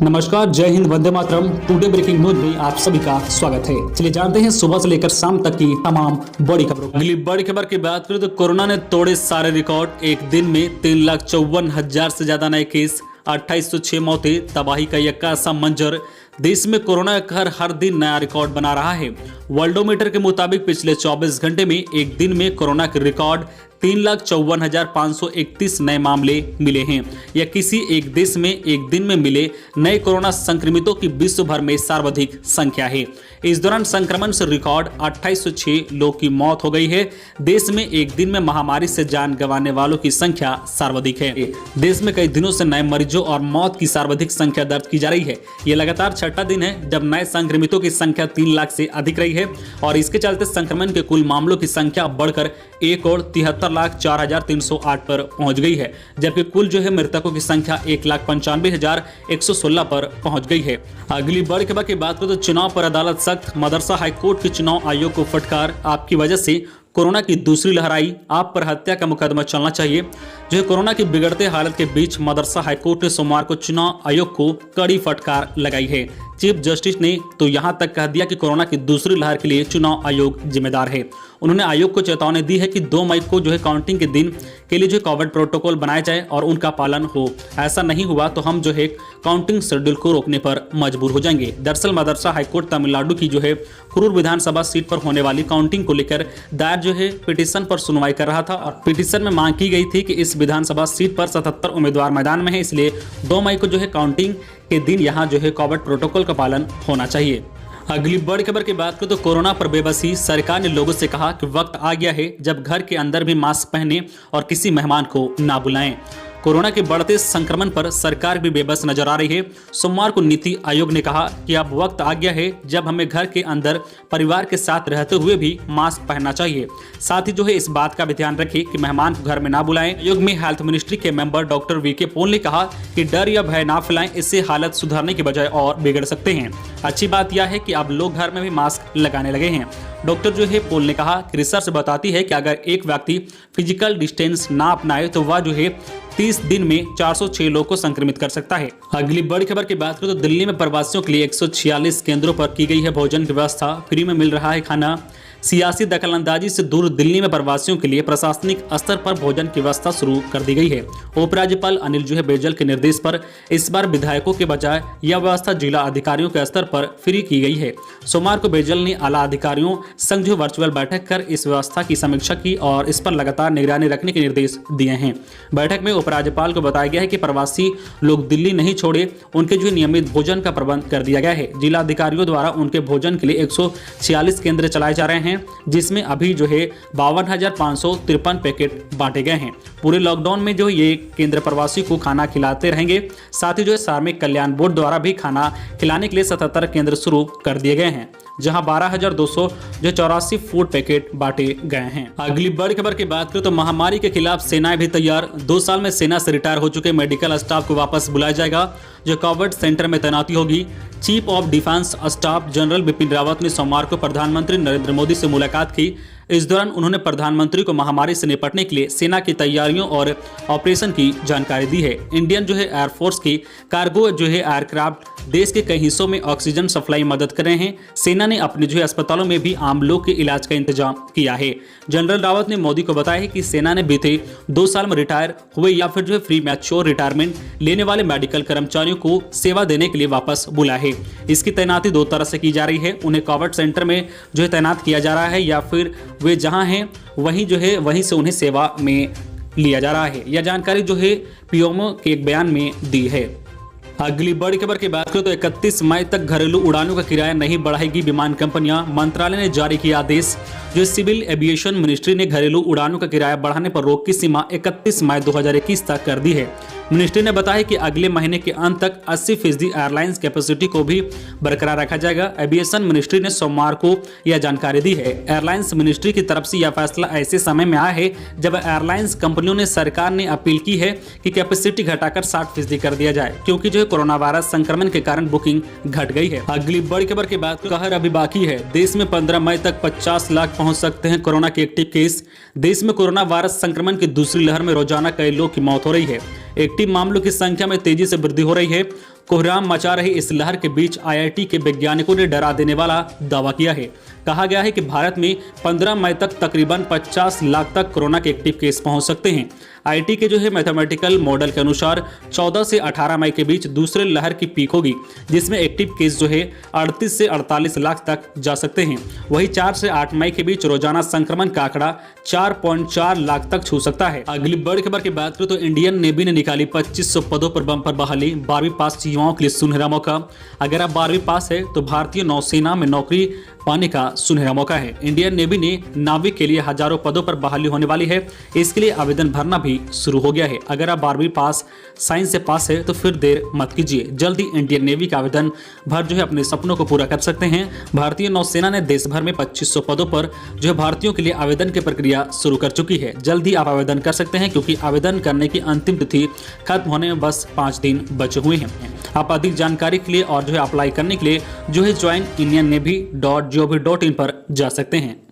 नमस्कार, जय Hind, Vande Mataram. Today breaking news में आप सभी का स्वागत है। चलिए जानते हैं सुबह से लेकर शाम तक की तमाम बड़ी खबरों। अगली बड़ी खबर की बात करें तो कोरोना ने तोड़े सारे रिकॉर्ड। एक दिन में 3,54,000 से ज्यादा नए केस, 2806 मौतें, तबाही का यह कैसा मंजर। देश में कोरोना का कहर हर दिन नया रिकॉर्ड बना रहा है। वर्ल्डोमीटर के मुताबिक पिछले 24 घंटे में एक दिन में कोरोना के रिकॉर्ड 3,54,531 नए मामले मिले हैं। यह किसी एक देश में एक दिन में मिले नए कोरोना संक्रमितों की विश्व भर में सर्वाधिक संख्या है। इस दौरान संक्रमण से रिकॉर्ड 2806 लोग की मौत हो गई है। देश में एक दिन में महामारी से जान गंवाने वालों की संख्या सर्वाधिक है। देश में कई दिनों से नए मरीजों और मौत की सर्वाधिक संख्या दर्ज की जा रही है। यह लगातार छठा दिन है जब नए संक्रमितों की संख्या 3 लाख से अधिक रही है और इसके चलते संक्रमण के कुल मामलों की संख्या बढ़कर 1,73,04,308 पर पहुंच गई है, जबकि कुल मृतकों की संख्या 1,95,116 पर पहुंच गई है। अगली बड़ी खबर की बात करें तो चुनाव पर अदालत सख्त। मदरसा हाईकोर्ट के चुनाव आयोग को फटकार। आपकी वजह से कोरोना की दूसरी लहर आई, आप पर हत्या का मुकदमा चलना चाहिए। कोरोना की बिगड़ते हालत के बीच मदरसा हाईकोर्ट ने सोमवार को चुनाव आयोग को कड़ी फटकार लगाई है। चीफ जस्टिस ने तो यहां तक कह दिया कि कोरोना की दूसरी लहर के लिए चुनाव आयोग जिम्मेदार है। उन्होंने आयोग को चेतावनी दी है कि 2 मई को काउंटिंग के दिन के लिए कोविड प्रोटोकॉल बनाए जाए और उनका पालन हो। ऐसा नहीं हुआ तो हम काउंटिंग शेड्यूल को रोकने पर मजबूर हो जाएंगे। दरअसल मदरसा हाईकोर्ट तमिलनाडु की कुरूर विधानसभा सीट पर होने वाली काउंटिंग को लेकर दायर पिटीशन पर सुनवाई कर रहा था और पिटीशन में मांग की गई थी कि इस विधानसभा सीट पर 77 उम्मीदवार मैदान में है, इसलिए 2 मई को काउंटिंग के दिन यहाँ कोविड प्रोटोकॉल का पालन होना चाहिए। अगली बड़ी खबर की बात करें तो कोरोना पर बेबसी। सरकार ने लोगों से कहा कि वक्त आ गया है जब घर के अंदर भी मास्क पहने और किसी मेहमान को ना बुलाएं। कोरोना के बढ़ते संक्रमण पर सरकार भी बेबस नजर आ रही है। सोमवार को नीति आयोग ने कहा कि अब वक्त आ गया है जब हमें घर के अंदर परिवार के साथ रहते हुए भी मास्क पहनना चाहिए। साथ ही इस बात का भी ध्यान रखें कि मेहमान को घर में ना बुलाएं। आयोग में हेल्थ मिनिस्ट्री के मेंबर डॉक्टर वीके पॉल ने कहा कि डर या भय ना फैलाएं, इससे हालत सुधरने की बजाय और बिगड़ सकते हैं। अच्छी बात यह है कि अब लोग घर में भी मास्क लगाने लगे हैं। डॉक्टर पॉल ने कहा कि रिसर्च बताती है कि अगर एक व्यक्ति फिजिकल डिस्टेंस ना अपनाए तो वह 30 दिन में 406 लोगों को संक्रमित कर सकता है। अगली बड़ी खबर की बात करें तो दिल्ली में प्रवासियों के लिए 146 केंद्रों पर की गई है भोजन की व्यवस्था। फ्री में मिल रहा है खाना। सियासी दखलंदाजी से दूर दिल्ली में प्रवासियों के लिए प्रशासनिक स्तर पर भोजन की व्यवस्था शुरू कर दी गई है। उपराज्यपाल अनिल बैजल के निर्देश पर इस बार विधायकों के बजाय यह व्यवस्था जिला अधिकारियों के स्तर पर फ्री की गई है। सोमवार को बैजल ने आला अधिकारियों संग वर्चुअल बैठक कर इस व्यवस्था की समीक्षा की और इस पर लगातार निगरानी रखने के निर्देश दिए हैं। बैठक में उपराज्यपाल को बताया गया है कि प्रवासी लोग दिल्ली नहीं छोड़े, उनके नियमित भोजन का प्रबंध कर दिया गया है। जिला अधिकारियों द्वारा उनके भोजन के लिए 146 केंद्र चलाए जा रहे हैं, जिसमें अभी 52,553 पैकेट बांटे गए हैं। पूरे लॉकडाउन में ये केंद्र प्रवासी को खाना खिलाते रहेंगे। साथ ही सार्वजनिक कल्याण बोर्ड द्वारा भी खाना खिलाने के लिए 77 केंद्र शुरू कर दिए गए हैं, जहां 12,284 फूड पैकेट बांटे गए हैं। अगली बड़ी खबर की बात करें तो महामारी के खिलाफ सेनाएं भी तैयार। 2 साल में सेना से रिटायर हो चुके मेडिकल स्टाफ को वापस बुलाया जाएगा, कोविड सेंटर में तैनाती होगी। Chief of defence staff general Bipin Rawat ने सोमवार को प्रधानमंत्री नरेंद्र मोदी से मुलाकात की। इस दौरान उन्होंने प्रधानमंत्री को महामारी से निपटने के लिए सेना की तैयारियों और ऑपरेशन की जानकारी दी है। इंडियन एयरफोर्स की कार्गो एयरक्राफ्ट देश के कई हिस्सों में ऑक्सीजन सप्लाई मदद कर रहे हैं। सेना ने अपने अस्पतालों में भी आम लोग के इलाज का इंतजाम किया है। जनरल रावत ने मोदी को बताया है कि सेना ने बीते 2 साल में रिटायर हुए या फिर फ्री मैच्योर रिटायरमेंट लेने वाले मेडिकल कर्मचारियों को सेवा देने के लिए वापस बुलाया है। इसकी तैनाती 2 तरह से की जा रही है। उन्हें कोविड सेंटर में तैनात किया जा रहा है या फिर वे जहां हैं वहीं से उन्हें सेवा में लिया जा रहा है। यह जानकारी पीएमओ के एक बयान में दी है। अगली बड़ी खबर की बात करें तो 31 मई तक घरेलू उड़ानों का किराया नहीं बढ़ाएगी विमान कंपनियां। मंत्रालय ने जारी किया आदेश। सिविल एविएशन मिनिस्ट्री ने घरेलू उड़ानों का किराया बढ़ाने पर रोक की सीमा 31 मई 2021 तक कर दी है। मिनिस्ट्री ने बताया कि अगले महीने के अंत तक 80% एयरलाइंस कैपेसिटी को भी बरकरार रखा जाएगा। एविएशन मिनिस्ट्री ने सोमवार को यह जानकारी दी है। एयरलाइंस मिनिस्ट्री की तरफ से यह फैसला ऐसे समय में आया है जब एयरलाइंस कंपनियों ने सरकार ने अपील की है कि कैपेसिटी घटाकर 60% कर दिया जाए, क्योंकि कोरोना वायरस संक्रमण के कारण बुकिंग घट गई है। अगली बड़ी खबर की बात कहर अभी बाकी है। देश में 15 मई तक 50 लाख पहुंच सकते हैं कोरोना के एक्टिव केस। देश में कोरोना वायरस संक्रमण की दूसरी लहर में रोजाना कई लोग की मौत हो रही है। एक्टिव मामलों की संख्या में तेजी से वृद्धि हो रही है। कोहराम मचा रही इस लहर के बीच आईआईटी के वैज्ञानिकों ने डरा देने वाला दावा किया है। कहा गया है कि भारत में 15 मई तक तकरीबन 50 लाख तक कोरोना के एक्टिव केस पहुंच सकते हैं। आईआईटी के जो है मैथमेटिकल मॉडल के अनुसार 14 से 18 मई के बीच दूसरे लहर की पीक होगी, जिसमें एक्टिव केस जो है 38 से 48 लाख तक जा सकते हैं। वहीं 4 से 8 मई के बीच रोजाना संक्रमण का आंकड़ा 4.4 लाख तक छू सकता है। अगली बड़ी खबर की बात करें तो इंडियन नेवी ने निकाली 2500 पदों पर बम्पर बहाली। 12वीं पास युवाओं के लिए सुनहरा मौका। अगर आप 12वीं पास है तो भारतीय नौसेना में नौकरी पाने का सुनहरा मौका है। इंडियन नेवी ने नाविक के लिए हजारों पदों पर बहाली होने वाली है। इसके लिए आवेदन भरना भी शुरू हो गया है। अगर आप 12वीं पास साइंस से पास है तो फिर देर मत कीजिए, जल्दी इंडियन नेवी का आवेदन भर जो है अपने सपनों को पूरा कर सकते हैं। भारतीय नौसेना ने देश भर में 2500 पदों पर जो है भारतीयों के लिए आवेदन की प्रक्रिया शुरू कर चुकी है। जल्दी आप आवेदन कर सकते हैं क्योंकि आवेदन करने की अंतिम तिथि खत्म होने में बस 5 दिन बचे हुए हैं। आप अधिक जानकारी के लिए और जो है अप्लाई करने के लिए जो है joinindianNavy.gov.in पर जा सकते हैं।